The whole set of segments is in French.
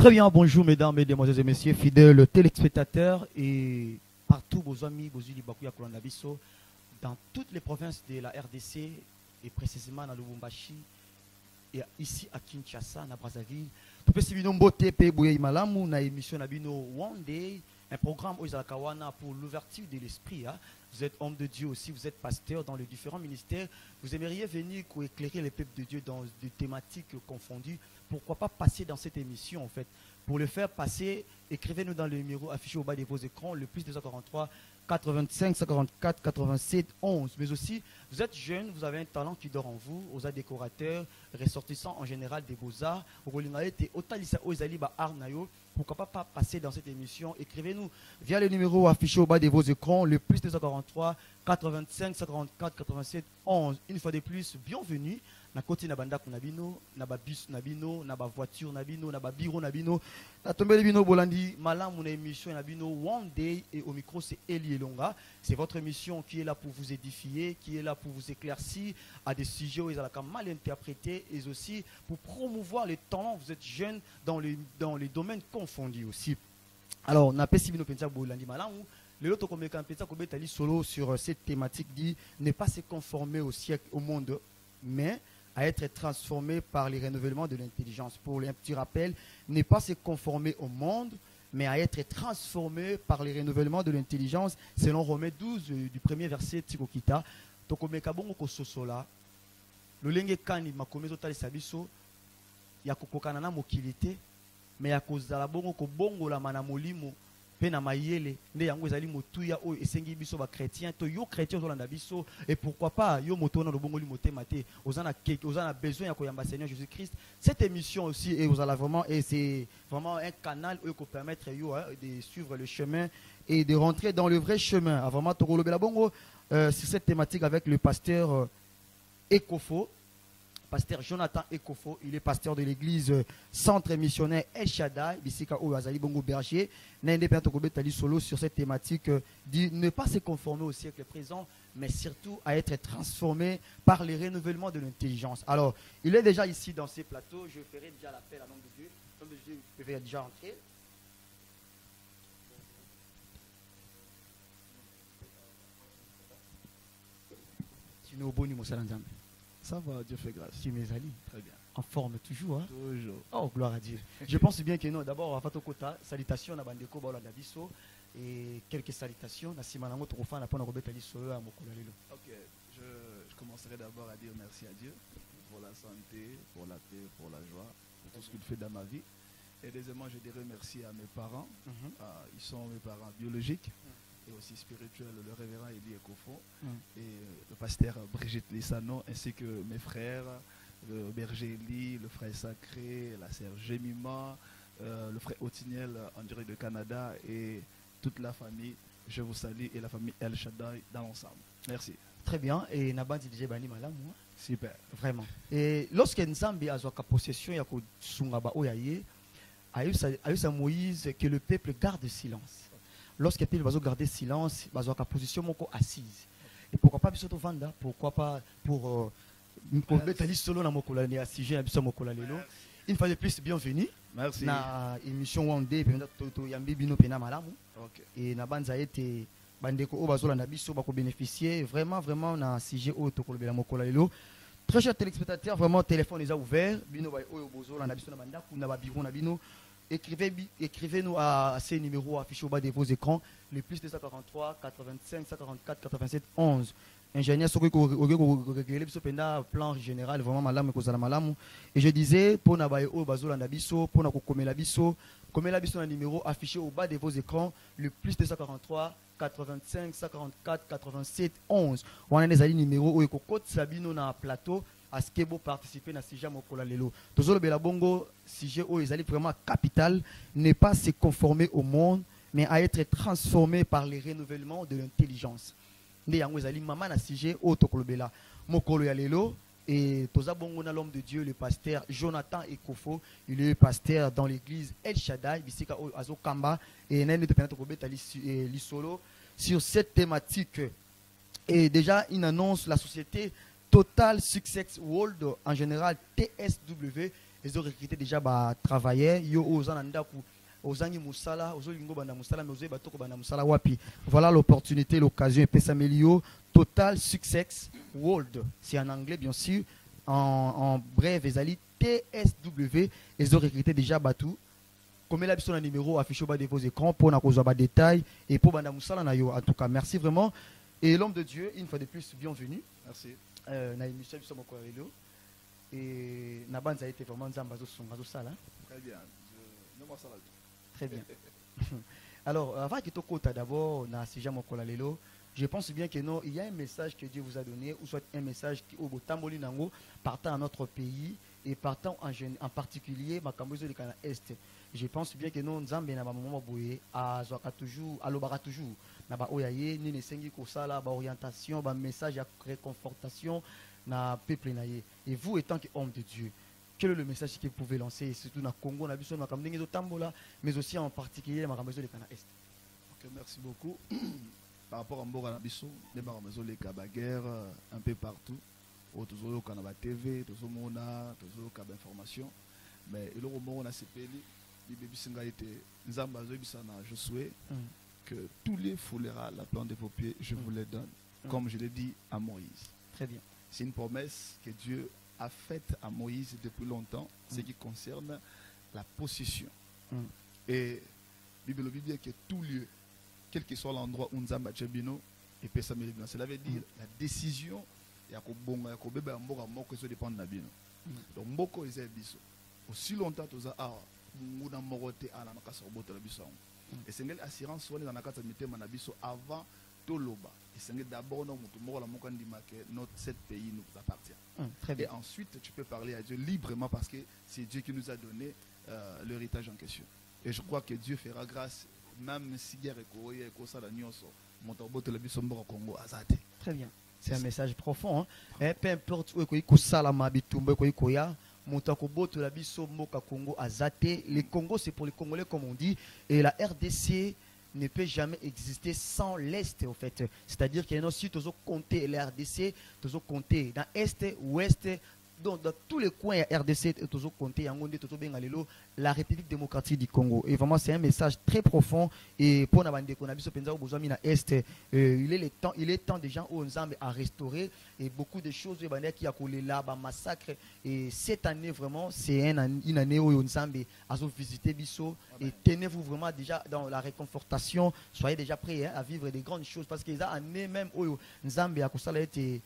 Très bien, bonjour mesdames, mesdemoiselles et messieurs, fidèles téléspectateurs et partout vos amis, vos Bakuya Kolanabiso, dans toutes les provinces de la RDC et précisément dans Lubumbashi et ici à Kinshasa, à Brazzaville. Tout petit bino mbote pe boye malamu na émission na bino One Day, un programme aux Alakawana pour l'ouverture de l'esprit. Hein. Vous êtes homme de Dieu aussi, vous êtes pasteur dans les différents ministères. Vous aimeriez venir pour éclairer les peuples de Dieu dans des thématiques confondues. Pourquoi pas passer dans cette émission en fait? Pour le faire passer, écrivez-nous dans le numéro affiché au bas de vos écrans, le plus 243 85 54 87 11. Mais aussi, vous êtes jeune, vous avez un talent qui dort en vous, aux décorateurs, ressortissants en général des beaux-arts, pourquoi pas passer dans cette émission? Écrivez-nous via le numéro affiché au bas de vos écrans, le plus 243 85 54 87 11. Une fois de plus, bienvenue. Na côté na banda kunabino, na ba bus nabino, na ba voiture nabino, na ba bureau nabino, na tombé bino bolandi, malam mon émission nabino One Day et au micro c'est Eli Elonga. C'est votre émission qui est là pour vous édifier, qui est là pour vous éclaircir à des sujets où ils ont mal interprétés et aussi pour promouvoir les talents. Vous êtes jeunes dans les domaines confondus aussi. Alors, na pesi bino pensa bolandi malam. Le autre comme pensa ko betali solo sur cette thématique dit ne pas se conformer au siècle, au monde, mais à être transformé par les renouvellements de l'intelligence. Pour un petit rappel, ne pas se conformer au monde, mais à être transformé par les renouvellements de l'intelligence, selon Romains 12, du premier verset, Tikokita. Tokomeka bongo ko sosola, le lenge kani makomezo tali sabiso, ya kokokana na mokilité, mais ya kozala bongo ko bongo la mana molimo, pena mayele, ne yango ezali motuya o esengi biso ba chrétien, to yo chrétien zolanda biso, et pourquoi pas yo motona lo bongo li motemate, ozana besoin ya koyamba Seigneur Jésus-Christ. Cette émission aussi et ozala vraiment et c'est vraiment un canal où ko permettre yo de suivre le chemin et de rentrer dans le vrai chemin. A vraiment to kolobela bongo sur cette thématique avec le pasteur Ekofo. Pasteur Jonathan Ekofo, il est pasteur de l'église Centre Missionnaire El Shaddai, Bisika Oazali Bongo Berger. Nende Pertokobetali solo sur cette thématique dit ne pas se conformer au siècle présent, mais surtout à être transformé par les renouvellements de l'intelligence. Alors, il est déjà ici dans ces plateaux. Je ferai déjà l'appel à nom de Dieu. Nom de Dieu, vous pouvez déjà entrer. Sinon, au bon niveau, ça va, Dieu fait grâce. Tu mes amis. Très bien. En forme toujours. Hein? Toujours. Oh, gloire à Dieu. Je pense bien que non. D'abord, on va faire Kota. Salutations à Bandeko Baolanda Biso. Et quelques salutations. Ok, je commencerai d'abord à dire merci à Dieu pour la santé, pour la paix, pour la joie, pour tout ce qu'il fait dans ma vie. Et deuxièmement, je dirais merci à mes parents. Ils sont mes parents biologiques. Et aussi spirituel, le révérend Eli Ekofo et le pasteur Brigitte Lissano, ainsi que mes frères, le berger Eli, le frère Sacré, la sœur Jemima, le frère Otiniel en direct de Canada et toute la famille. Je vous salue et la famille El Shaddai dans l'ensemble. Merci. Très bien. Et Nabandi DJ Bani Malam. Super. Vraiment. Et lorsque Nzambi a sa possession, il y a Moïse que le peuple garde silence. Lorsque le peuple va garder silence, il va avoir position assise. Et pourquoi pas surtout vanda? Pourquoi pas pour mettre solo dans mon colonne à sujet à une fois de plus, bienvenue. Merci. Na émission One Day, to yambi bino pena malamu. Et na banza été bandeko o bazola na biso bako bénéficier vraiment na sujet o to kolobela mokola lelo. Très chers téléspectateurs, vraiment téléphone est ouvert. Bino ba o bozola na biso na banda ku na ba biro na bino. Écrivez-nous à ces numéros affichés au bas de vos écrans, le plus 243 85 54 87 11. Ingénieur, plan général, vraiment malam et je disais, pour Nabaye O Bazola Nabiso, pour Nakomela Biso, un numéro affiché au bas de vos écrans, le plus 243 85 54 87 11. On a des numéros où il y a Sabino na plateau. À ce que vous participez à ce sujet mokola lelo. Toujours le belabongo sujet où ils allaient vraiment capital, ne pas se conformer au monde, mais à être transformé par les renouvellements de l'intelligence. Ne yango ezali mama na sujet où tokolobela mokolo ya lelo et toza bongo na l'homme de Dieu le pasteur Jonathan Ekofo, il est pasteur dans l'église El Shaddai bisika azo kamba et nene te penato kobeta li solo sur cette thématique. Et déjà il annonce la société Total Success World en général TSW ils ont recruté déjà bah travailleurs yo ozananda ku ozangi musala ozolingo banda musala mais ozoy batoko banda musala wapi. Voilà l'opportunité, l'occasion et pesamelio Total Success World, c'est en anglais bien sûr, en bref ezali TSW. Ils ont recruté déjà batou comme là un numéro affiché au bas de vos écrans pour na détails et pour banda musala na yo. En tout cas merci vraiment. Et l'homme de Dieu, une fois de plus, bienvenue. Merci. Na émission de Somo Korelo. Et Naban a été vraiment Zambazo Songazo Sala. Très bien. Très bien. Alors, avant que tu côté d'abord, na Sija Mokolalelo, je pense bien que non, il y a un message que Dieu vous a donné, ou soit un message qui au Botamboli Nango, partant à notre pays et partant en particulier Makambozo de Kana Est. Je pense bien que non, Nzambe na maman boye a zoaka toujours, a lobara toujours. Na ba oyaye ni nesengi ko sala ba orientation, ba message à réconfortation na peuple na ye. Et vous étant qu'homme de Dieu, quel est le message que vous pouvez lancer, surtout dans le Congo, na biso na kamdengi zo tambola, mais aussi en particulier Makambozo de Kana Est. Ok, merci beaucoup. Par rapport à Mbora Nabiso, les Makambozo les Kabaguerre un peu partout. Toujours au Canada TV, toujours Mona, toujours au Canada Information, mais il y a un moment où on a CPL. Je souhaite que tous les foulerats, la plante de vos pieds, je vous les donne, comme je l'ai dit à Moïse. Très bien. C'est une promesse que Dieu a faite à Moïse depuis longtemps, ce qui concerne la possession. Et la Bible dit que tout lieu, quel que soit l'endroit où nous avons Tchébino, et Pessamélibino, cela veut dire la décision, il y a un bébé à Mbora Moko qui dépend de Nabino. Donc Mboko est biso. Aussi longtemps que nous avons et c'est une assurance soit dans la carte de Manabiso avant Toloba. Et c'est d'abord notre 7 pays nous appartient. Très bien. Et ensuite tu peux parler à Dieu librement parce que c'est Dieu qui nous a donné l'héritage en question. Et je crois que Dieu fera grâce même si guerre est Korea et Kosa la Nyonso, Montaboto la Bisombo Congo Azate. Très bien. C'est un message profond. Hein? Et peu importe où est Kosa la Mabitumbe Koya. Montakoboto la biso moka Congo azate. Le Congo c'est pour les Congolais comme on dit. Et la RDC ne peut jamais exister sans l'Est au fait. C'est-à-dire qu'il y a aussi toujours compter la RDC, toujours compter dans Est, Ouest. Donc dans tous les coins RDC toujours compter la République démocratique du Congo. Et vraiment c'est un message très profond et pour nabande qu'on a besoin de Est, il est temps des gens au Nzambe à restaurer et beaucoup de choses qui a collé là bas massacre et cette année vraiment c'est une année où Nzambe a visité Bisso et tenez-vous vraiment déjà dans la réconfortation, soyez déjà prêts à vivre des grandes choses parce qu'ils a année même où Nzambe a été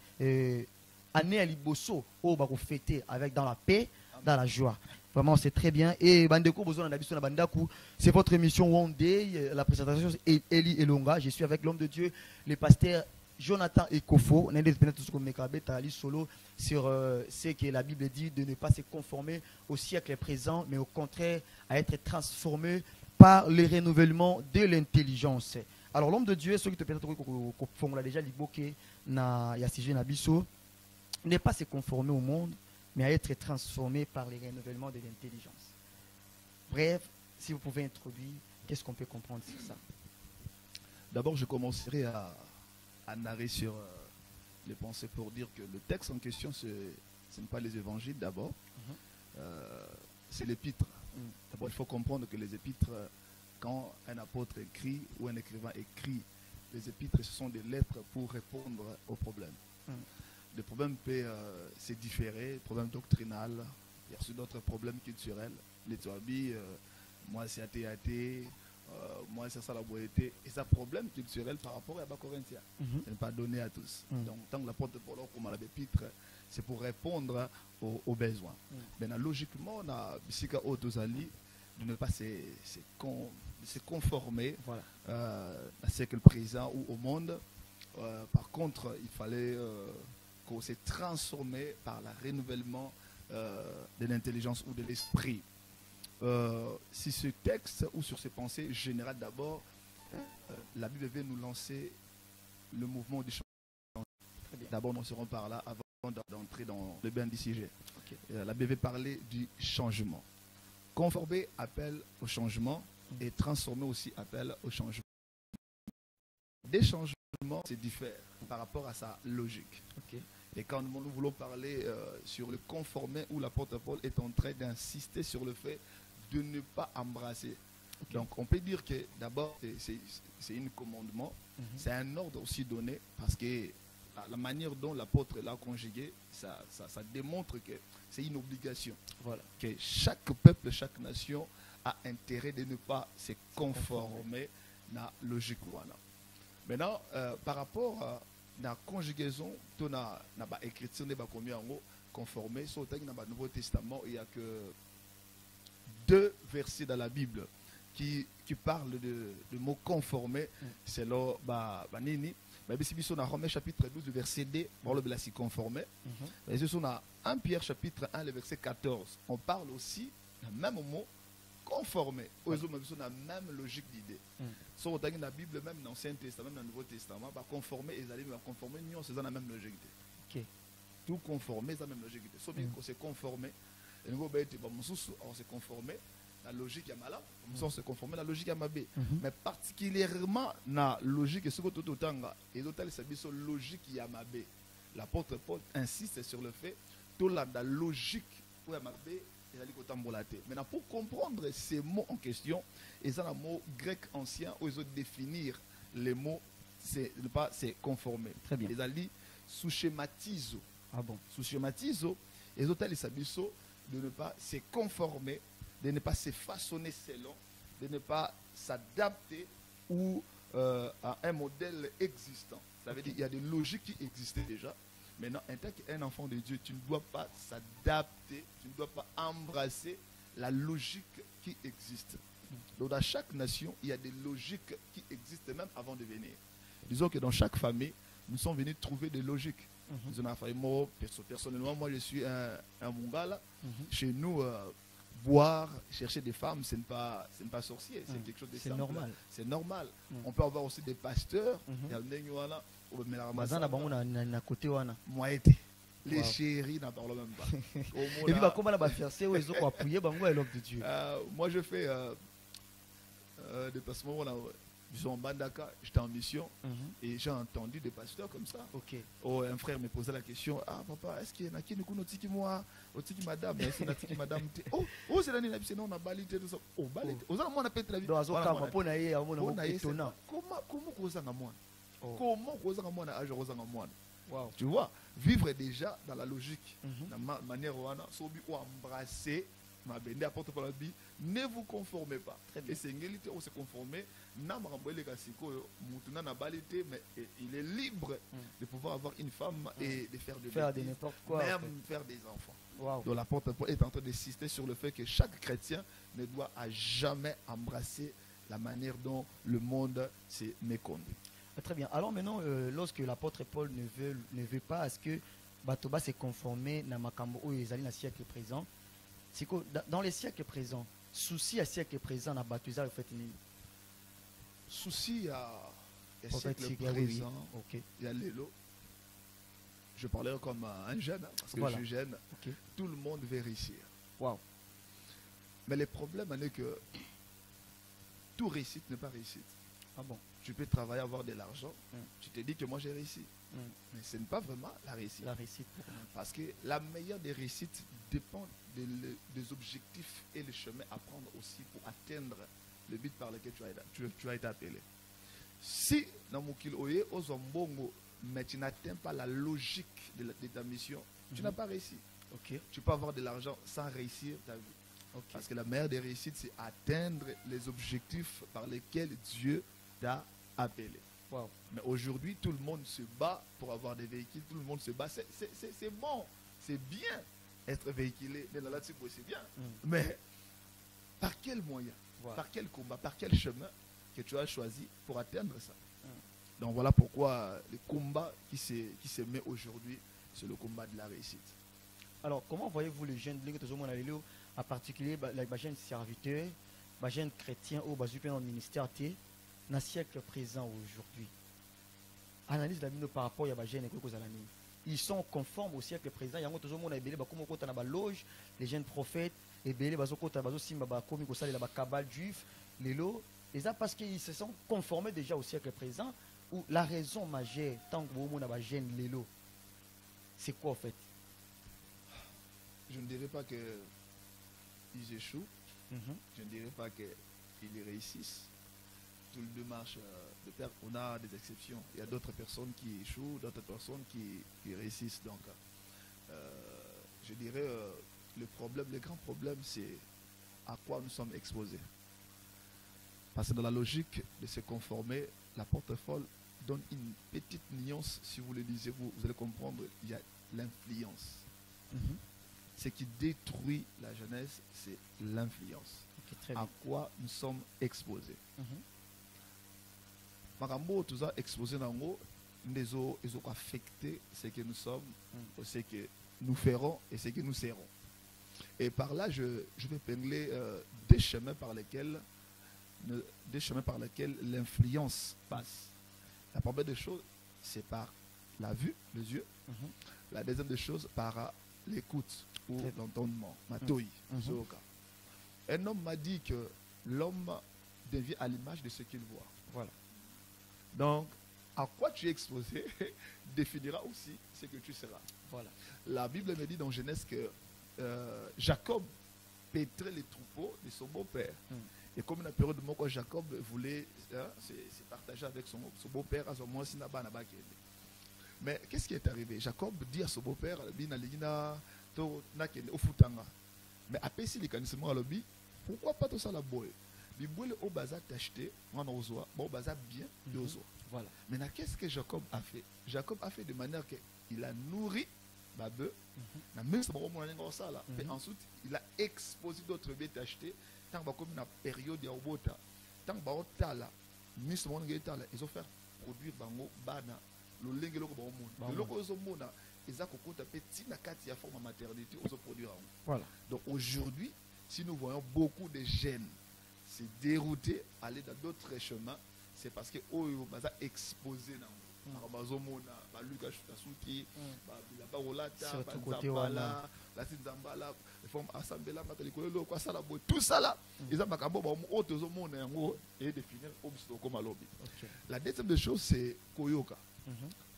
année à Liboso, où on va fêter avec dans la paix, dans la joie. Vraiment, c'est très bien. Et Bandeko Bozo na Bandaku, c'est votre émission One Day. La présentation est Eli Elonga. Je suis avec l'homme de Dieu, le pasteur Jonathan Ekofo. On est solo sur ce que la Bible dit de ne pas se conformer au siècle présent, mais au contraire à être transformé par le renouvellement de l'intelligence. Alors l'homme de Dieu, ceux qui te permettent qu'on l'a déjà libéré na Yassijé Nabiso. Ne pas se conformer au monde, mais à être transformé par les renouvellements de l'intelligence. Bref, si vous pouvez introduire, qu'est-ce qu'on peut comprendre sur ça? D'abord, je commencerai à narrer sur les pensées pour dire que le texte en question, ce n'est pas les évangiles d'abord, c'est l'épître. D'abord, il faut comprendre que les épîtres, quand un apôtre écrit ou un écrivain écrit, les épîtres, ce sont des lettres pour répondre aux problèmes. Le problème peut se différer, le problème doctrinal, il y a aussi d'autres problèmes culturels. Les Touabi, moi c'est athée, moi c'est ça la boété. Et c'est un problème culturel par rapport à Bas Corinthien. Ce n'est pas donné à tous. Donc, tant que l'apôtre Paul, comme à l'épître, c'est pour répondre aux besoins. Maintenant, logiquement, on a Bissika Otozali de ne pas se conformer à ce que le présent ou au monde. Par contre, il fallait qu'on s'est transformé par le renouvellement de l'intelligence ou de l'esprit. Si ce texte ou sur ces pensées générales d'abord, la Bible veut nous lancer le mouvement du changement. D'abord, nous serons par là avant d'entrer dans le bain du sujet. La Bible veut parler du changement. Conformer appelle au changement et transformer aussi appelle au changement. Des changements se diffèrent par rapport à sa logique. Et quand nous voulons parler sur le conformer, où l'apôtre Paul est en train d'insister sur le fait de ne pas embrasser. Okay. Donc on peut dire que d'abord c'est un commandement, c'est un ordre aussi donné, parce que la manière dont l'apôtre l'a conjugué, ça démontre que c'est une obligation. Voilà. Que chaque peuple, chaque nation a intérêt de ne pas se conformer à la logique. Maintenant, par rapport à la conjugaison, on a écriture de conformer, sur le Nouveau Testament, il n'y a que 2 versets dans la Bible qui parlent de mots conformer. C'est là, Nini. Si on a Romains chapitre 12, verset 2, on parle de la s'y conformer. Et si on a 1 Pierre chapitre 1, le verset 14, on parle aussi du même mot conformer. On a la même logique d'idée. Si on a dans la Bible, même dans l'Ancien Testament, même dans le Nouveau Testament, conformer et aller conformer, c'est dans la même logique d'idée. Tout conformer, c'est la même logique d'idée. Si on s'est conformé, on s'est conformé. La logique est malade, on se conformer à la logique est mabé. Mais particulièrement la logique et ce que tout autant et l'autel c'est bien logique est mabé. L'apôtre Paul insiste sur le fait que la logique est mabé et la licotambolate. Maintenant pour comprendre ces mots en question, et ça un mot grec ancien où ils ont définir les mots, c'est ne pas se conformer. Très bien. Ils ont dit sous-schématiso. Ah bon. Sous-schématiso et l'autel c'est de ne pas se conformer, de ne pas se façonner selon, de ne pas s'adapter ou à un modèle existant. Ça veut dire qu'il y a des logiques qui existaient déjà. Maintenant, en tant qu'un enfant de Dieu, tu ne dois pas s'adapter, tu ne dois pas embrasser la logique qui existe. Donc, dans chaque nation, il y a des logiques qui existent même avant de venir. Disons que dans chaque famille, nous sommes venus trouver des logiques. Personnellement, moi je suis un Mongala. Chez nous, boire, chercher des femmes, ce n'est pas sorcier, c'est quelque chose de simple. Normal. C'est normal. On peut avoir aussi des pasteurs. Les chéris n'en parlent même pas. Et puis, comment la fiancée, ils ont appuyé, l'homme de Dieu. Moi, je fais des passements. En Bandaka, j'étais en mission et j'ai entendu des pasteurs comme ça. Okay. Oh, un frère me posait la question, ah papa, est-ce qu'il y en a qui nous connaissent moi, otiki madame, est-ce qu'il y a madame, oh c'est l'année là, on a balité tout ça, oh balité, on a mon appel très vite. Comment tu vois, vivre déjà dans la logique, la manière où on a embrassé. Ne vous conformez pas. Et c'est une réalité où se conformer. Mais il est libre de pouvoir avoir une femme et de faire de n'importe quoi, même faire des enfants. Wow. Donc l'apôtre Paul est en train d'insister sur le fait que chaque chrétien ne doit à jamais embrasser la manière dont le monde s'est méconduit. Très bien. Alors maintenant, lorsque l'apôtre Paul ne veut pas à ce que Batoba se conformer à Makambo ou les alliés dans le siècle présent, c'est que dans les siècles présents, souci à siècle présent, on a battu ça, fait une souci à siècle présent, il y a l'élo. Je parlais comme un jeune, parce que je suis jeune. Okay. Tout le monde veut réussir. Wow. Mais le problème est que tout réussite n'est pas réussite. Ah bon? Tu peux travailler, avoir de l'argent, tu te dis que moi j'ai réussi. Mais ce n'est pas vraiment la réussite. La réussite. Parce que la meilleure des réussites dépend des objectifs et le chemin à prendre aussi pour atteindre le but par lequel tu as été appelé. Si dans mon kiloye, mais tu n'atteins pas la logique de ta mission, tu n'as pas réussi. Okay. Tu peux avoir de l'argent sans réussir ta vie. Okay. Parce que la meilleure des réussites, c'est atteindre les objectifs par lesquels Dieu t'a appelé. Wow. Mais aujourd'hui, tout le monde se bat pour avoir des véhicules, tout le monde se bat. C'est bon, c'est bien être véhiculé, c'est bien. Mais par quel moyen, par quel combat, par quel chemin que tu as choisi pour atteindre ça? Donc voilà pourquoi le combat qui se met aujourd'hui, c'est le combat de la réussite. Alors, comment voyez-vous les jeunes, en particulier les jeunes serviteurs, les jeunes chrétiens ou les jeunes ministères dans le siècle présent aujourd'hui? Analyse la vie par rapport à les jeunes ils sont conformes au siècle présent. Il y a des loges, les jeunes prophètes, et les cabales juifs, les lots. Et ça parce qu'ils se sont conformés déjà au siècle présent, ou la raison majeure, tant que vous avez jeunes les lots. c'est quoi en fait? Je ne dirais pas qu'ils échouent. Je ne dirais pas qu'ils réussissent. Tout le deux marche de pair. On a des exceptions. Il y a d'autres personnes qui échouent, d'autres personnes qui réussissent. Donc, je dirais, le grand problème, c'est à quoi nous sommes exposés. Parce que dans la logique de se conformer, la porte-folle donne une petite nuance. Si vous le lisez, vous allez comprendre, il y a l'influence. Ce qui détruit la jeunesse, c'est l'influence. À quoi nous sommes exposés. Marambo, tout ça exposé dans nous, ils ont affecté ce que nous sommes, ce que nous ferons et ce que nous serons. Et par là, je vais pingler des chemins par lesquels l'influence passe. La première des choses, c'est par la vue, les yeux. La deuxième des choses, par l'écoute ou l'entendement. Un homme m'a dit que l'homme devient à l'image de ce qu'il voit. Voilà. Donc, à quoi tu es exposé définira aussi ce que tu seras. Voilà. La Bible me dit dans Genèse que Jacob pétrait les troupeaux de son beau-père. Et comme la période de Moko, Jacob voulait se partager avec son beau-père à son moment. Mais qu'est-ce qui est arrivé? Jacob dit à son beau-père, mais après si les canissements à l'objet, pourquoi pas tout ça la boue? Biboule au bazar t'acheter, on ozoa, bon bazar bien, ozoa. Voilà. Maintenant, qu'est-ce que Jacob a fait? Jacob a fait de manière qu'il a nourri ma bœuf, et ensuite il a exposé d'autres bêtes achetés, tant que comme une période de Obota, tant que Baotala, ils ont fait produire Bango, Bana, le Lengelo Baumon, le Logozomona, ils ont petit nakati à forme maternité aux produire. Voilà. Donc aujourd'hui, si nous voyons beaucoup de jeunes se dérouter, aller dans d'autres chemins, c'est parce que eux sont exposés dans tout ça là, ils ont et définir la deuxième des choses, c'est Koyoka.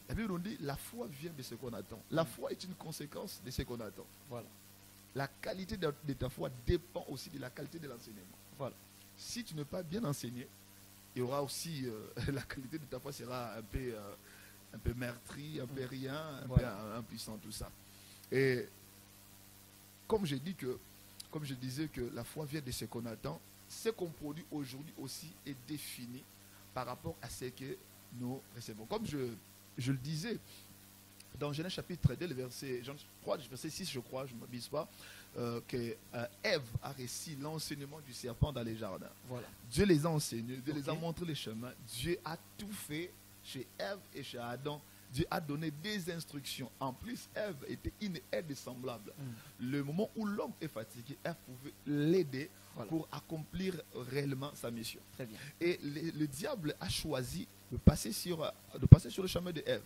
La Bible nous dit la foi vient de ce qu'on attend. La foi est une conséquence de ce qu'on attend. Voilà. La qualité de ta foi dépend aussi de la qualité de l'enseignement. Voilà. Si tu n'es pas bien enseigné, il y aura aussi la qualité de ta foi sera un peu meurtrie, un peu rien, un peu impuissant, tout ça. Et comme je disais que la foi vient de ce qu'on attend, ce qu'on produit aujourd'hui aussi est défini par rapport à ce que nous recevons. Comme je le disais, dans Genèse chapitre 2, le verset 6, je crois, je ne m'abuse pas, que Ève a réussi l'enseignement du serpent dans les jardins. Voilà. Dieu les a enseignés, Dieu les a montré les chemins. Dieu a tout fait chez Ève et chez Adam. Dieu a donné des instructions. En plus, Ève était une aide semblable. Le moment où l'homme est fatigué, Ève pouvait l'aider pour accomplir réellement sa mission. Très bien. Et le diable a choisi de passer sur le chemin de Ève.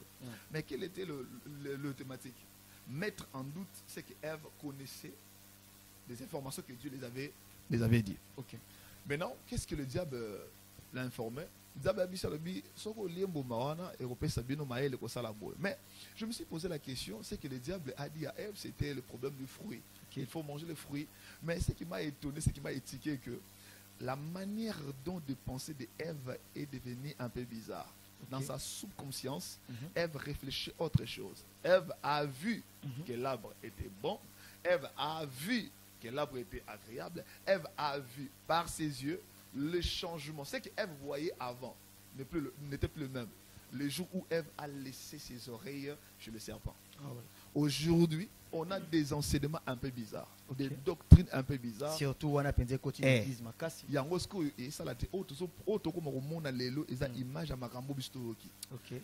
Mais quelle était le thématique? Mettre en doute ce que Ève connaissait des informations que Dieu les avait dit. Ok. Maintenant, qu'est-ce que le diable l'a informé? Mais je me suis posé la question, c'est que le diable a dit à Ève, c'était le problème du fruit. Il faut manger le fruit. Mais ce qui m'a étonné, ce qui m'a étiqué, que la manière dont de penser d'Ève est devenue un peu bizarre. Dans sa subconscience, Ève réfléchit autre chose. Ève a vu que l'arbre était bon. Ève a vu que l'arbre était agréable. Ève a vu par ses yeux le changement. Ce qu'Ève voyait avant n'était plus le même. Le jour où Ève a laissé ses oreilles chez le serpent. Aujourd'hui, on a des enseignements un peu bizarres, des doctrines un peu bizarres. Surtout, on a pensé que tu es il y a et ça la image à makambo bistoki.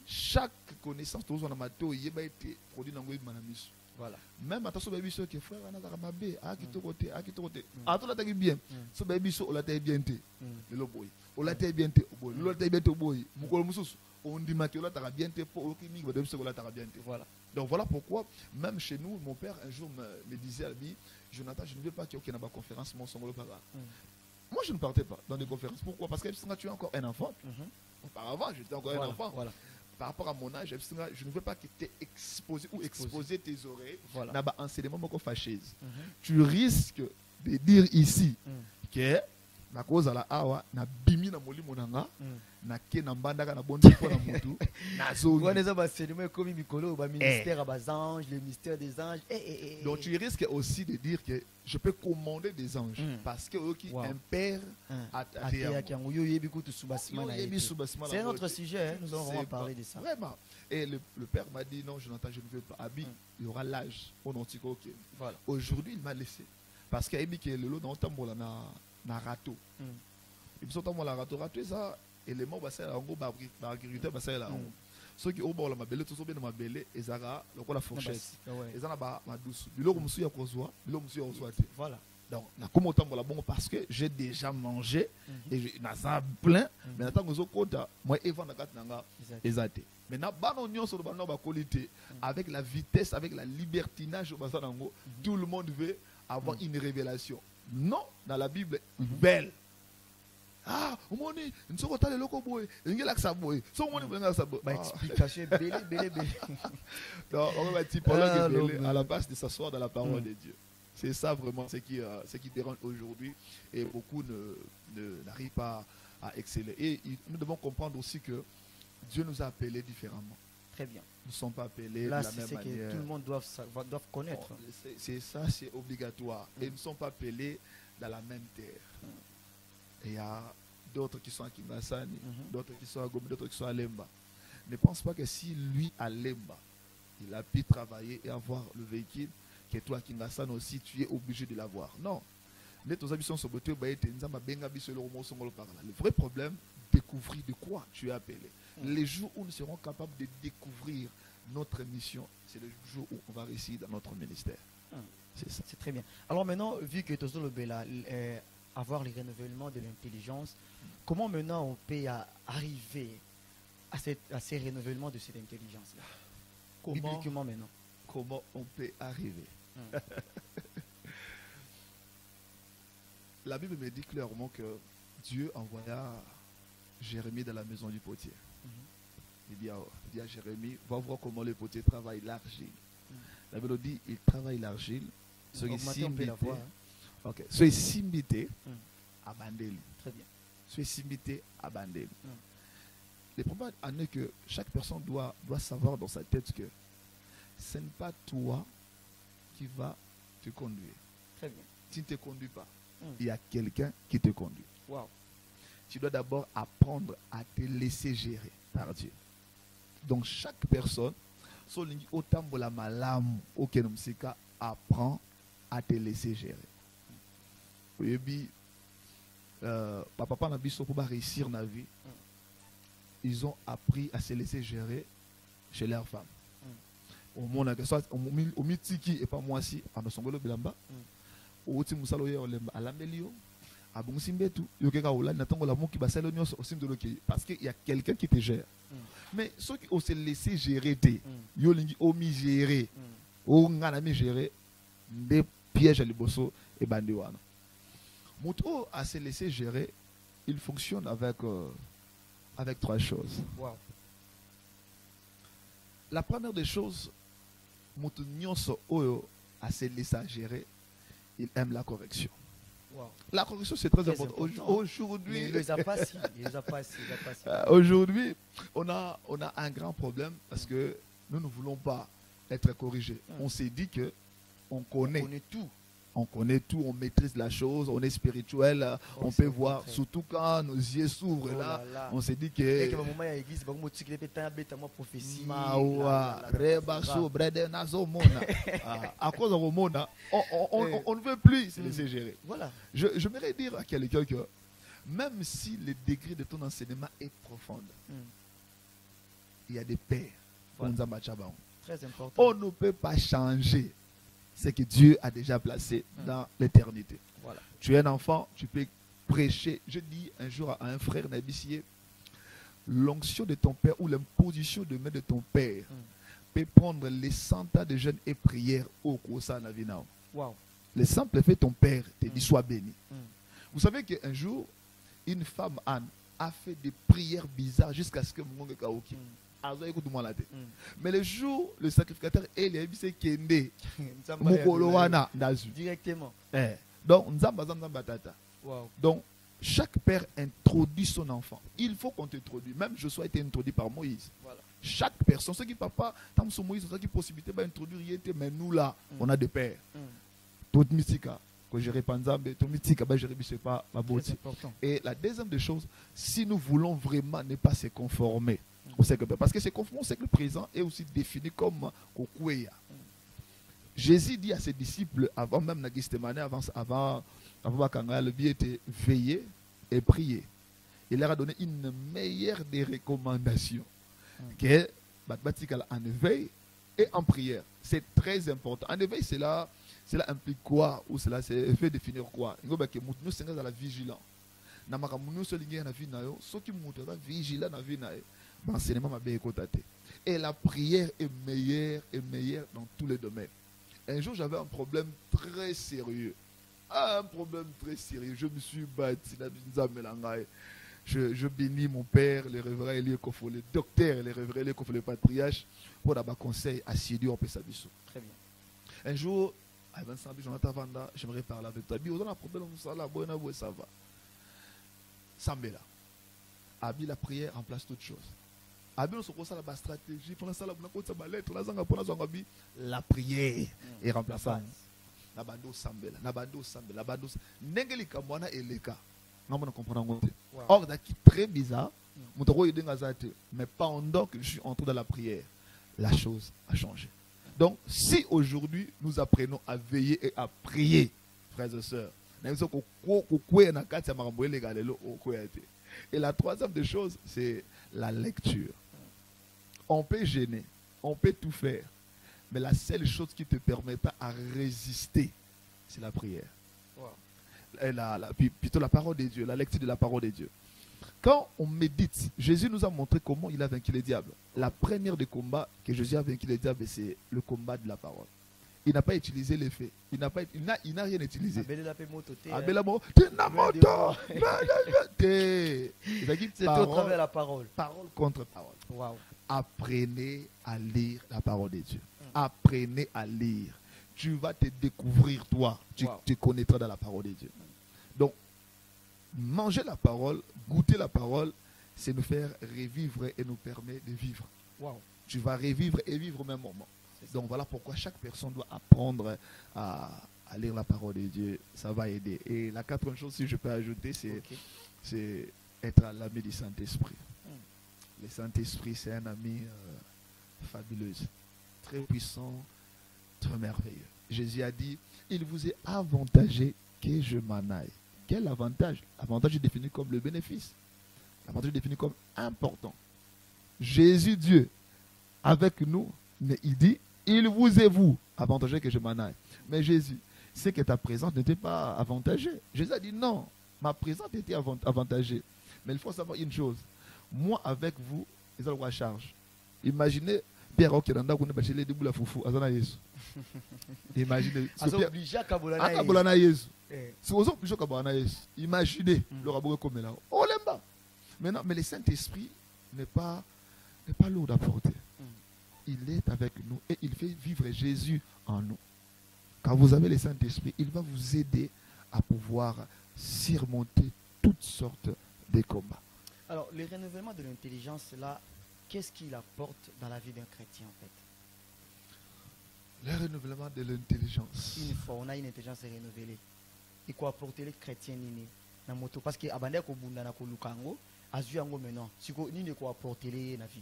Chaque connaissance tous on a mato yeba été produit dans le manamis. Voilà. Même attention baby so que frère na mabe a kito côté a to la tagi bien. So baby so la taille bien té. Le loboy. O la taille bien té boy. Le taille bien té boy. Mukolo mususu on dit que la taille bien té pour que mi va so la taille bien té. Voilà. Donc voilà pourquoi, même chez nous, mon père un jour me disait à lui, Jonathan, je ne veux pas qu'il y ait une conférence, mon son. Moi, je ne partais pas dans des conférences. Pourquoi? Parce que tu es encore un enfant. Auparavant, j'étais encore un enfant. Voilà. par rapport à mon âge, je ne veux pas que tu aies exposé ou exposer tes oreilles dans un enseignement fâcheuse. Tu risques de dire ici que na cause la awa na bimi na molimo nanga na ke na mbandaka na bondi ko na mutu na zo. On est enseignement comme Mikolo ba ministère à anges, le mystère des anges. Donc tu risques aussi de dire que je peux commander des anges parce que eux qui impèrent à terre. C'est notre sujet, nous allons vraiment parler de ça. Vraiment. Et le père m'a dit non, Jonathan, je ne veux pas. Abi, il y aura l'âge au Nantiko. Voilà. Aujourd'hui, il m'a laissé parce qu'il a dit que le lot dans le na râteau. Il sont dans la râteau ça élément basé là en gros agriculteur basé là. Ceux qui au bord la mabele tout bien ma belle et zara le la fourchette. Et ça na ba douce. Biloko musu ya kozwa, biloko musu ya kozwa. Voilà. Donc na comme autant la bon parce que j'ai déjà mangé et na ça plein mais attends ngo kota moi Evan na kat nanga ezate. Mais na ba no nyonso ba no ba qualité avec la vitesse avec la libertinage basa nango tout le monde veut avoir une révélation. Non, dans la Bible, belle. Ah, au moins, nous sommes allés locaux boy, nous sommes là boy. So on est ça boy. Explication belé. Non, on va dire à la base de s'asseoir dans la parole de Dieu. C'est ça vraiment ce qui dérange aujourd'hui et beaucoup n'arrivent pas à exceller. Et nous devons comprendre aussi que Dieu nous a appelés différemment. Très bien. Nous ne sommes pas appelés là, de la même manière. Que tout le monde doit connaître. C'est ça, c'est obligatoire. Et nous ne sommes pas appelés dans la même terre. Et il y a d'autres qui sont à Kingasani, d'autres qui sont à Gombe, d'autres qui sont à Lemba. Ne pense pas que si lui à Lemba, il a pu travailler et avoir le véhicule, que toi à Kingasani aussi, tu es obligé de l'avoir. Non. Le vrai problème, découvrir de quoi tu es appelé. Les jours où nous serons capables de découvrir notre mission, c'est le jour où on va réussir dans notre ministère. C'est ça. C'est très bien. Alors maintenant, vu que Tozo Lobela avoir le renouvellement de l'intelligence, comment maintenant on peut arriver à ces renouvellements de cette intelligence-là? Bibliquement maintenant. Comment on peut arriver? La Bible me dit clairement que Dieu envoya Jérémie dans la maison du potier. Il dit à Jérémie, va voir comment le potier travaille l'argile. La Bible dit, il travaille l'argile. Ce qui est simbité à Bandeli. Très bien. Ce simbité à Bandeli. Le problème est que chaque personne doit savoir dans sa tête que ce n'est pas toi qui va te conduire. Très bien. Tu ne te conduis pas. Il y a quelqu'un qui te conduit. Wow. Tu dois d'abord apprendre à te laisser gérer par Dieu. Donc chaque personne, apprend à te laisser gérer. Papa n'a pas réussir dans la vie. Ils ont appris à se laisser gérer chez leurs femmes. Au monde, au mitiki et pas moi si, à nos songolo bilamba, au timusalo à l'ambelio, à Bonsimbetu, parce qu'il y a quelqu'un qui te gère. Mais ceux qui ont se laissé gérer, ils ont mis gérer, ils ont géré des pièges à l'ebosso et bandiwana. Mouto a se laissé gérer, il fonctionne avec trois choses. Wow. La première des choses, Mouto Nyonso Oyo a se laissé gérer, il aime la correction. Wow. La correction, c'est très important. Aujourd'hui, il les a pas si. Aujourd'hui, on a un grand problème parce que nous ne voulons pas être corrigés. On s'est dit que on connaît tout. On connaît tout, on maîtrise la chose, on est spirituel, on peut voir, surtout quand nos yeux s'ouvrent là, on s'est dit que à cause de monde, on ne veut plus se laisser gérer. Voilà. J'aimerais dire à quelqu'un que même si le degré de ton enseignement est profond, il y a des pères. Voilà. Très important. On ne peut pas changer ce que Dieu a déjà placé dans l'éternité. Voilà. Tu es un enfant, tu peux prêcher. Je dis un jour à un frère Nabissier, l'onction de ton père ou l'imposition de main de ton père peut prendre les 100 ans de jeûne et prière au Kosa Navinao. Wow. Le simple fait ton père te dit sois béni. Vous savez qu'un jour, une femme Anne a fait des prières bizarres jusqu'à ce que Mungonge Kaoki. Mais le jour, le sacrificateur est les Kende. Mukolowana Nazu. Directement. Donc, donc, chaque père introduit son enfant. Il faut qu'on t'introduise. Même Josué a été introduit par Moïse. Voilà. Chaque personne, ce qui papa, tant que Moïse, ce qui possibilité d'introduire, mais nous là, on a des pères. Tout mystica, que je répands, tout mystica, je ne sais pas, ma beauté. Et la deuxième des choses, si nous voulons vraiment ne pas se conformer au siècle, parce que se conformer au siècle présent est aussi défini comme Kokouéa. Jésus dit à ses disciples, avant même Nagistemane, avant le bien était veiller et prier. Il leur a donné une meilleure des recommandations. Que en éveil et en prière. C'est très important. En éveil, cela implique quoi? Ou cela fait définir quoi? Nous sommes dans la vigilance. Et la prière est meilleure dans tous les domaines. Un jour, j'avais un problème très sérieux. Je me suis battu. Je bénis mon père, le révérend Elie Kofo, le docteur, le révérend Elie Kofo, le patriarche, pour avoir conseil assidu au Pessabiso. Très bien. Un jour, Jonathan Vanda, j'aimerais parler avec toi. On a un problème, ça va. Sambela. Abi la prière remplace toute chose. Abi on se consacre à la stratégie. Pour l'instant, la prière est remplaçante. Nabando Sambela, Nabando Sambela, Nabando Nengeli Kamwana et Leka. Or, c'est très bizarre. Mais pendant que je suis entré dans la prière, la chose a changé. Donc, si aujourd'hui nous apprenons à veiller et à prier, frères et sœurs, et la troisième des choses, c'est la lecture. On peut gêner, on peut tout faire, mais la seule chose qui te permet pas à résister, c'est la prière. Plutôt la parole de Dieu, la lecture de la parole de Dieu. Quand on médite, Jésus nous a montré comment il a vaincu les diables. La première des combats que Jésus a vaincu les diables, c'est le combat de la parole. Il n'a pas utilisé les faits. Il n'a rien utilisé. C'est au travers de la parole. Parole contre parole. Wow. Apprenez à lire la parole de Dieu. Apprenez à lire. Tu vas te découvrir toi. Tu te connaîtras dans la parole de Dieu. Donc, manger la parole, goûter la parole, c'est nous faire revivre et nous permet de vivre. Wow. Tu vas revivre et vivre au même moment. Donc voilà pourquoi chaque personne doit apprendre à lire la parole de Dieu. Ça va aider. Et la quatrième chose, si je peux ajouter, c'est être à l'ami du Saint-Esprit. Le Saint-Esprit, c'est un ami fabuleux, très puissant, très merveilleux. Jésus a dit, il vous est avantagé que je m'en aille. Quel avantage? L'avantage est défini comme le bénéfice. L'avantage est défini comme important. Jésus, Dieu, avec nous, mais il dit, il vous est vous avantagé que je m'en aille. Mais Jésus, c'est que ta présence n'était pas avantagée. Jésus a dit non, ma présence était avantagée. Mais il faut savoir une chose. Moi avec vous, ils ont la charge. Imaginez Pierre Okiranda qu'on a bâché les débuts la foufou. Imaginez. Imaginez le rabou comme là. Oh l'emba. Maintenant, mais le Saint-Esprit n'est pas lourd à porter. Il est avec nous et il fait vivre Jésus en nous. Quand vous avez le Saint-Esprit, il va vous aider à pouvoir surmonter toutes sortes de combats. Alors, le renouvellement de l'intelligence, là, qu'est-ce qu'il apporte dans la vie d'un chrétien, en fait? Le renouvellement de l'intelligence. Une fois, on a une intelligence renouvelée. Et quoi apporter les chrétiens nini na moto parce que abandé ko bunda na ko lukango, azu yango maintenant. Si ko nini ko apporter les na vie.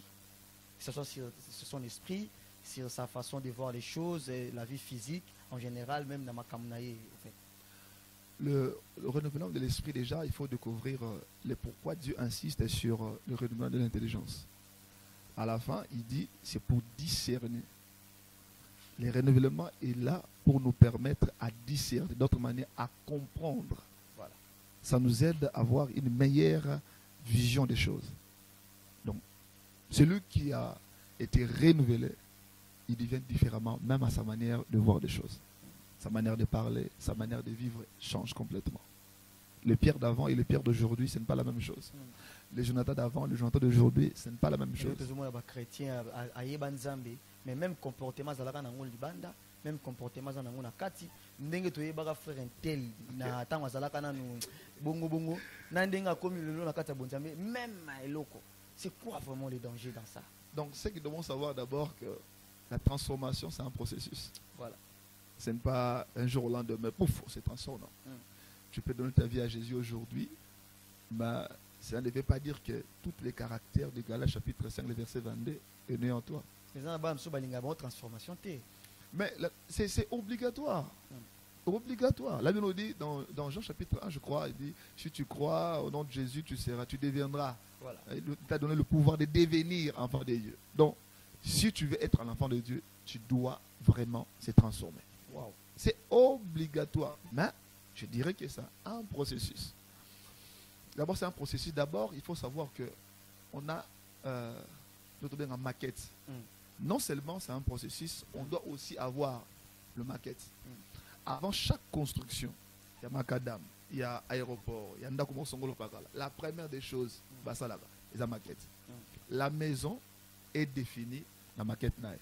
Que ce soit sur son esprit, sur sa façon de voir les choses, la vie physique en général, même dans ma kamnaye, en fait. Le renouvellement de l'esprit, déjà, il faut découvrir le pourquoi Dieu insiste sur le renouvellement de l'intelligence. À la fin, il dit, c'est pour discerner. Le renouvellement est là pour nous permettre à discerner, d'autre manière, à comprendre. Voilà. Ça nous aide à avoir une meilleure vision des choses. Donc, celui qui a été renouvelé, il devient différemment, même à sa manière de voir des choses. Sa manière de parler, sa manière de vivre change complètement. les pierres d'avant et les pierres d'aujourd'hui, ce n'est pas la même chose. Les Jonathan d'avant, les Jonathan d'aujourd'hui, ce n'est pas la même chose. Mais même comportement, même comportement, ndenge toyebaka frère intel na tango azalaka nanu bongo bongo na ndenge akomi lelo na kati ya bonzambe même eloko. C'est quoi vraiment les dangers dans ça? Donc c'est qu'ils devront savoir d'abord que la transformation c'est un processus. Voilà. Ce n'est pas un jour au lendemain, pouf, on se transforme. Tu peux donner ta vie à Jésus aujourd'hui, mais ça ne veut pas dire que tous les caractères de Galates chapitre 5, le verset 22 est né en toi. Mais c'est obligatoire. Obligatoire. La Bible nous dit dans Jean chapitre 1, je crois, il dit si tu crois au nom de Jésus, tu deviendras. Voilà. Il t'a donné le pouvoir de devenir enfant de Dieu. Donc, si tu veux être un enfant de Dieu, tu dois vraiment se transformer. Wow. C'est obligatoire. Mais je dirais que c'est un processus. D'abord, c'est un processus. D'abord, il faut savoir qu'on a notre bien en maquette. Non seulement c'est un processus, on doit aussi avoir le maquette. Avant chaque construction, il y a macadam, il y a aéroport, il y a ndakumo songolo pakala. La première des choses, c'est la maquette. La maison est définie, la maquette nae.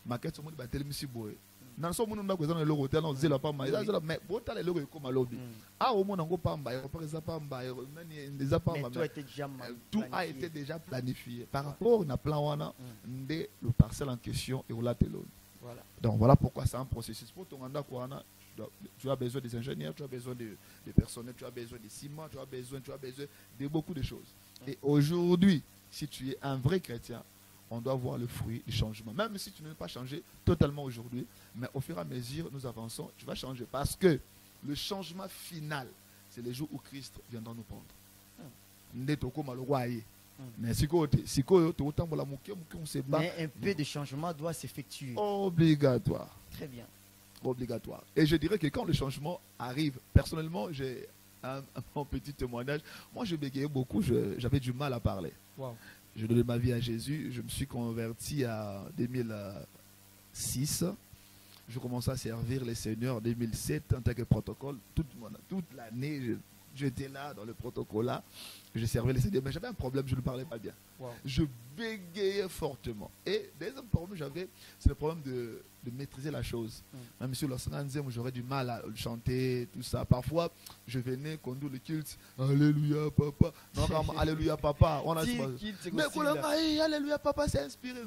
Maquette, c'est le batelemisi boy. Dans ce monde, on a besoin de l'hôtel, on a pas mal. Mais bon, t'as les logos comme à lobby. Ah, au monde, on n'a pas mal. Tout a été déjà planifié. Par rapport au plan, le parcelle en question et au latéral. Donc voilà pourquoi c'est un processus. Pour ton anda, tu as besoin des ingénieurs, tu as besoin des personnels, tu as besoin des ciments, tu as besoin de beaucoup de choses. Et aujourd'hui, si tu es un vrai chrétien, on doit voir le fruit du changement. Même si tu ne veux pas changer totalement aujourd'hui, mais au fur et à mesure, nous avançons, tu vas changer. Parce que le changement final, c'est le jour où Christ viendra nous prendre. Mais un peu de changement doit s'effectuer. Obligatoire. Très bien. Obligatoire. Et je dirais que quand le changement arrive, personnellement, j'ai un petit témoignage. Moi, je bégayais beaucoup, j'avais du mal à parler. Wow. Je donnais ma vie à Jésus. Je me suis converti en 2006. Je commençais à servir les seigneurs en 2007 en tant que protocole. Toute l'année, j'étais là dans le protocole-là. Je servais les seigneurs. Mais j'avais un problème, je ne parlais pas bien. Wow. Je bégayais fortement. Et deuxième problème j'avais, c'est le problème de maîtriser la chose. Même si le j'aurais du mal à chanter, tout ça. Parfois, je venais conduire le culte. Alléluia, papa. Non, Alléluia, papa. On a mais Alléluia, papa, c'est inspiré.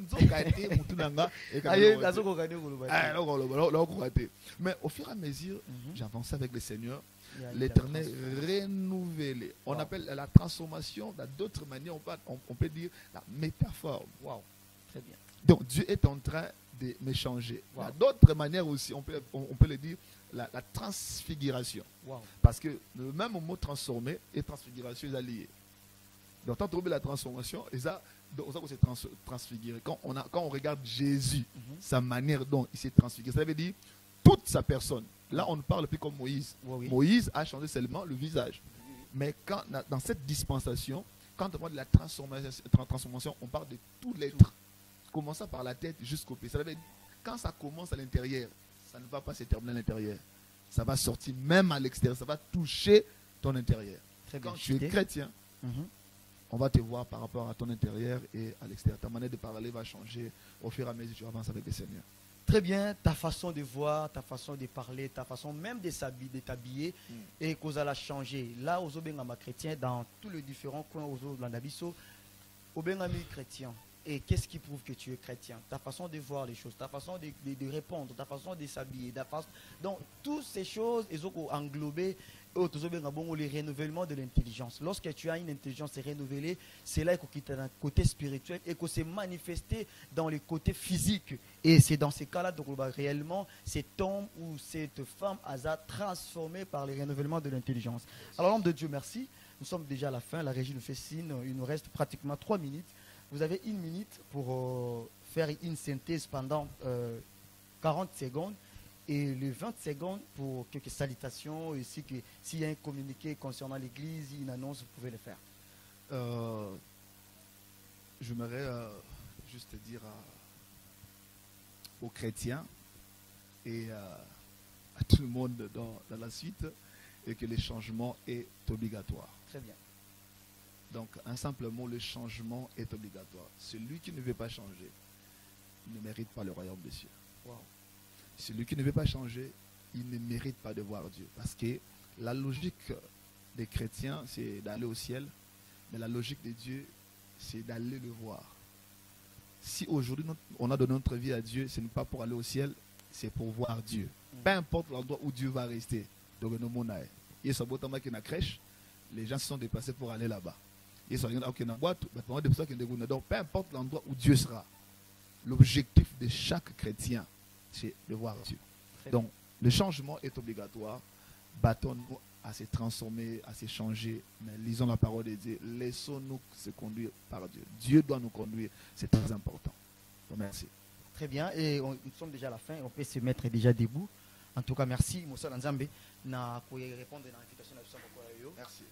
Mais au fur et à mesure, j'avançais avec le Seigneur. L'Éternel renouvelé. On appelle la transformation, d'autres manières, on peut dire la métaphore. Wow. Très bien. Donc Dieu est en train de me changer. Wow. D'autres manières aussi, on peut le dire la transfiguration. Wow. Parce que le même mot transformer et transfiguration est lié. Donc quand on trouve la transformation, et ça, on s'est transfiguré. Quand on regarde Jésus, sa manière dont il s'est transfiguré, ça veut dire toute sa personne. Là, on ne parle plus comme Moïse. Oui. Moïse a changé seulement le visage. Mais dans cette dispensation, quand on parle de la transformation, on parle de tout l'être. Commençant par la tête jusqu'au pied. Ça veut dire, quand ça commence à l'intérieur, ça ne va pas se terminer à l'intérieur. Ça va sortir même à l'extérieur. Ça va toucher ton intérieur. Quand tu es chrétien, on va te voir par rapport à ton intérieur et à l'extérieur. Ta manière de parler va changer au fur et à mesure que tu avances avec le Seigneur. Très bien, ta façon de voir, ta façon de parler, ta façon même de t'habiller et qu'on a changé. Là, aux Obengama chrétiens, dans tous les différents coins aux Landabiso, Obengami chrétien. Et qu'est-ce qui prouve que tu es chrétien? Ta façon de voir les choses, ta façon de répondre, ta façon de s'habiller. Donc, toutes ces choses, ils ont englobé le renouvellement de l'intelligence. Lorsque tu as une intelligence renouvelée, c'est là qu'il y a un côté spirituel et que c'est manifesté dans le côté physique. Et c'est dans ces cas-là, donc réellement, cet homme ou cette femme a transformé par le renouvellement de l'intelligence. Alors, l'homme de Dieu, merci. Nous sommes déjà à la fin. La régie nous fait signe. Il nous reste pratiquement 3 minutes. Vous avez 1 minute pour faire une synthèse pendant 40 secondes. Et les 20 secondes pour quelques salutations. Et s'il y a un communiqué concernant l'église, une annonce, vous pouvez le faire. J'aimerais juste dire aux chrétiens et à tout le monde dans la suite et que le changement est obligatoire. Très bien. Donc, un simple mot, le changement est obligatoire. Celui qui ne veut pas changer ne mérite pas le royaume des cieux. Wow. Celui qui ne veut pas changer, il ne mérite pas de voir Dieu. Parce que la logique des chrétiens, c'est d'aller au ciel, mais la logique de Dieu, c'est d'aller le voir. Si aujourd'hui on a donné notre vie à Dieu, ce n'est pas pour aller au ciel, c'est pour voir Dieu. Peu importe l'endroit où Dieu va rester. Donc, les gens se sont déplacés pour aller là-bas. Donc, peu importe l'endroit où Dieu sera, l'objectif de chaque chrétien, c'est de voir Dieu. Donc, le changement est obligatoire. Battons-nous à se transformer, à se changer. Mais lisons la parole de Dieu. Laissons-nous se conduire par Dieu. Dieu doit nous conduire. C'est très important. Donc, merci. Très bien. Et nous sommes déjà à la fin. On peut se mettre déjà debout. En tout cas, merci. Moussa Nzambe. Na répondre à l'invitation de Merci.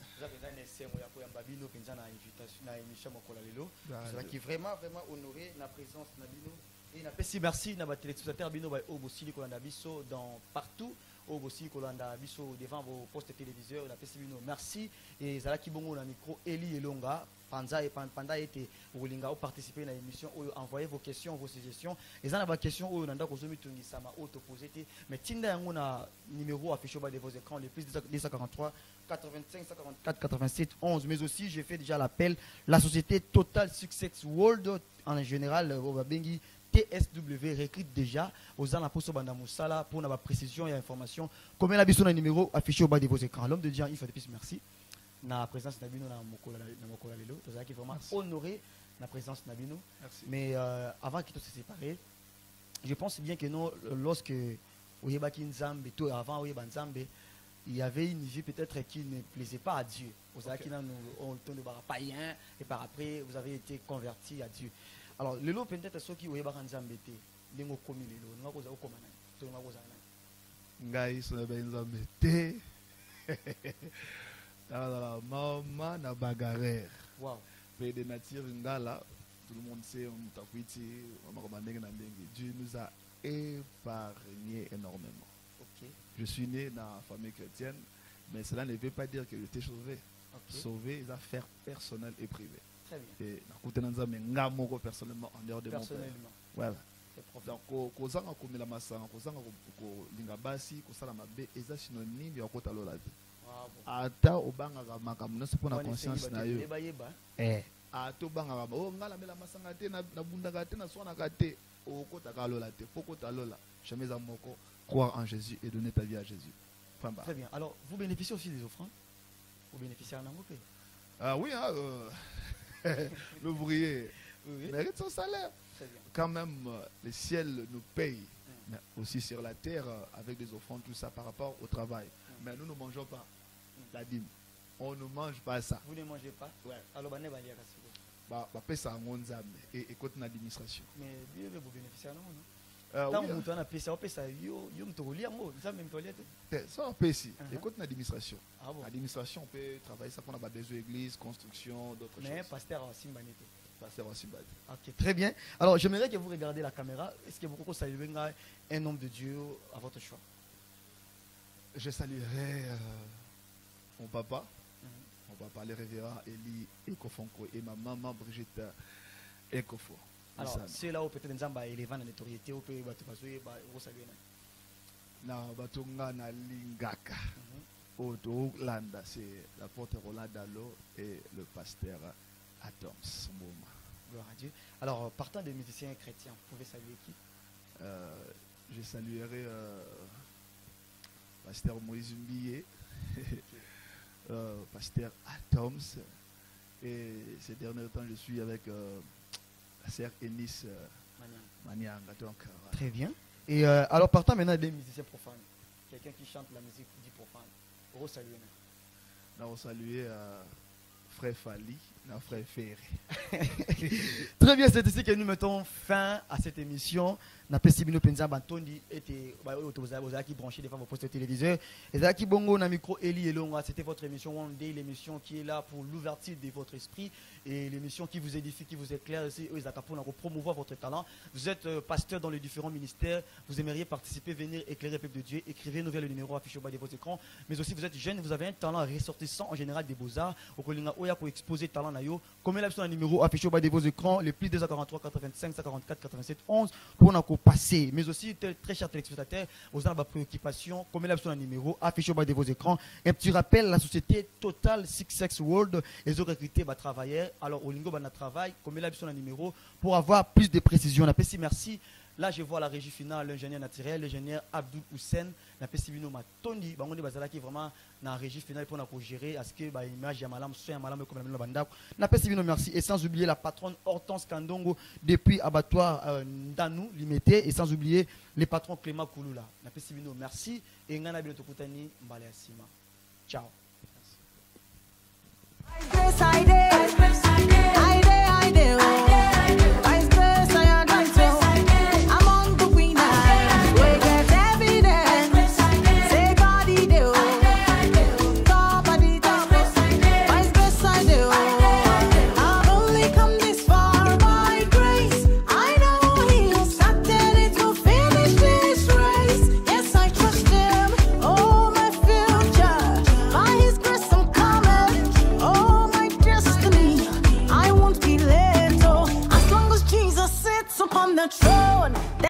C'est qui vraiment honoré la présence de Nabino. Et merci na téléspectateurs bino au Bosili Kolanda Biso dans partout au Bosili Kolanda Biso devant vos postes téléviseurs la bino merci et Zalaki Bongo na micro Eli Elonga Panza et Panda été Olinga participer à l'émission envoyez vos questions vos suggestions et ça na ba question au nanda kozomi tungisa ma auto posé mais tinda yango na numéro affiché bas de vos écrans le plus 243 85 54 87 11 mais aussi j'ai fait déjà l'appel la société Total Success World en général au Babengi TSW recrute déjà aux Anaposo Banda Moussala pour la précision et information. Comme la biso na numéro affiché au bas de vos écrans. L'homme de Dieu, il faut plus merci. Na présence Nabino na Mokola Lelo. C'est qui vraiment honoré la présence Nabino. Merci. Mais avant qu'ils se séparent, je pense bien que nous, lorsque Oyebaki Nzambe, tout avant Oyeba Nzambe, il y avait une vie peut-être qui ne plaisait pas à Dieu. Vous avez qui nous tourne de païen et par après vous avez été converti à Dieu. Alors, le lot peut-être ceux qui ont été embêtés, les mots commis les lots, nous avons comment nous avons Ngai so embêté. La maman na bagarre. Wow. Mais de nature ngala, tout le monde sait on takwiti, Dieu nous a épargné énormément. OK. Je suis né dans la famille chrétienne, mais cela ne veut pas dire que j'étais sauvé. Okay. Sauvé, les affaires personnelles et privées. Très bien. Et personnellement en dehors de mon père. Voilà. Donc, kozanga komela masanga, kozanga kolinga basi, kosala mabe, eza synonyme ya kota lola te. Ata obanga makambo nyonso mpona conscience na yo. Ata obanga o ngala mela masanga te na bundaka te na swanaka te, okotaka lola te, pokota lola. Jamais à moko croire en Jésus et donner ta vie à Jésus. Très bien. Alors, vous bénéficiez aussi des offrandes? Vous bénéficiez en amour? Oui, l'ouvrier mérite son salaire. Quand même, le ciel nous paye, mais aussi sur la terre, avec des offrandes, tout ça par rapport au travail. Mais nous ne mangeons pas la dîme. On ne mange pas ça. Vous ne mangez pas? Ouais. Alors, ça et écoute l'administration. Mais vous bénéficiez en amour, non? Écoute l'administration. L'administration, on peut travailler ça pendant des églises, construction, d'autres choses. Mais pasteur aussi Ok, très bien. Alors, j'aimerais que vous regardiez la caméra. Est-ce que vous saluez un homme de Dieu à votre choix? Je saluerai mon papa, le révérend Eli Ekofonko, et ma maman Brigitte Ekofo. Alors, c'est là où peut-être nous avons élevé la notoriété, où peut-être vous saluer. Na batunga na lingaka. Auto Landa, c'est l'apôtre Roland Dalo et le pasteur Atoms. Gloire à Dieu. Alors, partant des musiciens chrétiens, vous pouvez saluer qui? Je saluerai pasteur Moïse Mbiye, pasteur Atoms, et ces derniers temps, je suis avec la sœur Enis Manianga. Donc, très bien. Et alors, partant maintenant des musiciens profanes, quelqu'un qui chante la musique dit profane, pour saluer. Nous saluer frère Fali, Un frère ferré. Très bien, c'est ici que nous mettons fin à cette émission. Napé Sibino Penza Bantondi était qui branché devant vos postes téléviseurs. Et Zaki Bongo na micro Eli Elonga, c'était votre émission One Day, l'émission qui est là pour l'ouverture de votre esprit et l'émission qui vous édifie, qui vous éclaire aussi. Pour promouvoir votre talent. Vous êtes pasteur dans les différents ministères. Vous aimeriez participer, venir éclairer le peuple de Dieu. Écrivez-nous vers le numéro affiché au bas de votre écran. Mais aussi, vous êtes jeune, vous avez un talent ressortissant en général des beaux-arts. Au Kolinga Oya pour exposer talent nayo. Comme là, sur un numéro affiché au bas de vos écrans, le plus 243 85 144 87 11 pour nous passer. Mais aussi, très chers téléspectateurs, vous avez des préoccupations. Comme là, sur un numéro affiché au bas de vos écrans. Un petit rappel, la société Total Six Sex World, ils ont recruté des travailleurs. Alors, au Lingo, on travail. Comme là, sur un numéro pour avoir plus de précision. On appelle merci. Là, je vois la régie finale, l'ingénieur naturel, l'ingénieur Abdou Hussein, la Pessibino Matondi, Bangondi Bazala qui est vraiment dans la régie finale pour nous gérer à ce que l'image est malade, soit malade comme la banda. La Pessibino, merci. Et sans oublier la patronne Hortense Kandongo depuis abattoir Ndanou, limité. Et sans oublier les patrons Clément Kouloula. La Pessibino, merci. Et Ngana Bilotokutani, Mbale Asima. Ciao. On the throne.